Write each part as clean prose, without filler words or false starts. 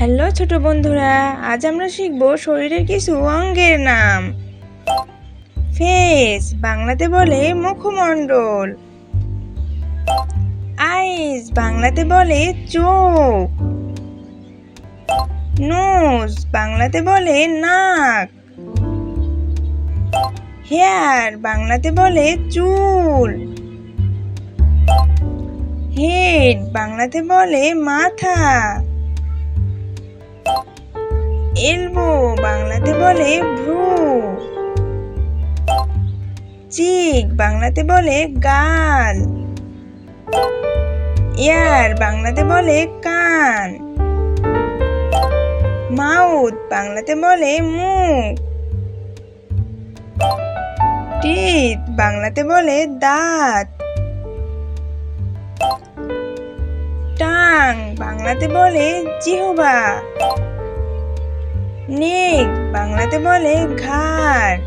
Hello ছোট বন্ধুরা, আজ আমরা শিখব শরীরের কিছু অঙ্গের নাম। ফেস বাংলাতে বলে মুখমণ্ডল। আইস বাংলাতে বলে চোখ। নোজ বাংলাতে বলে নাক। হেয়ার বাংলাতে বলে চুল। হেড বাংলাতে বলে মাথা। এলবো বাংলাতে বলে ভ্রু। চিক বাংলাতে বলে গাল। ইয়ার বাংলাতে বলে কান। মাউথ বাংলাতে বলে মুখ। টিথ বাংলাতে বলে দাঁত। টাং বাংলাতে বলে জিহ্বা। নেক বাংলাতে বলে ঘাড়।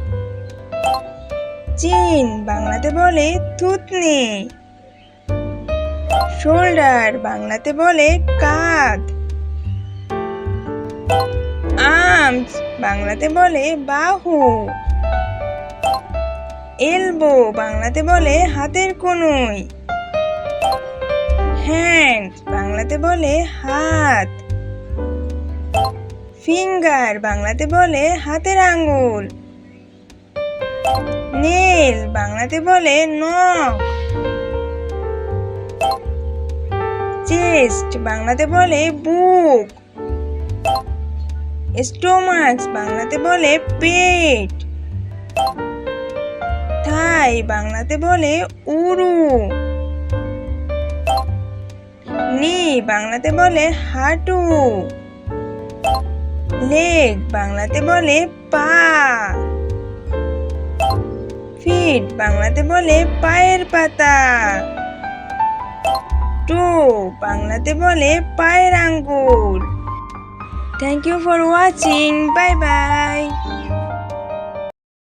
চিন বাংলাতে বলে থুতনি। শোল্ডার বাংলাতে বলে কাঁধ। আর্মস বাংলাতে বলে বাহু। এলবো বাংলাতে বলে হাতের কনুই। হ্যান্ড বাংলাতে বলে হাত। ফিঙ্গার বাংলাতে বলে হাতের আঙ্গুল। নেল বাংলাতে বলে নখ। চেস্ট বাংলাতে বলে বুক। স্টোমাক বাংলাতে বলে পেট। থাই বাংলাতে বলে উরু। নি বাংলাতে বলে হাঁটু। লেগ বাংলাতে বলে পা। ফিট বাংলাতে বলে পায়ের পাতা। টো বাংলাতে বলে পায়ের আঙ্গুল। Thank you for watching. Bye by.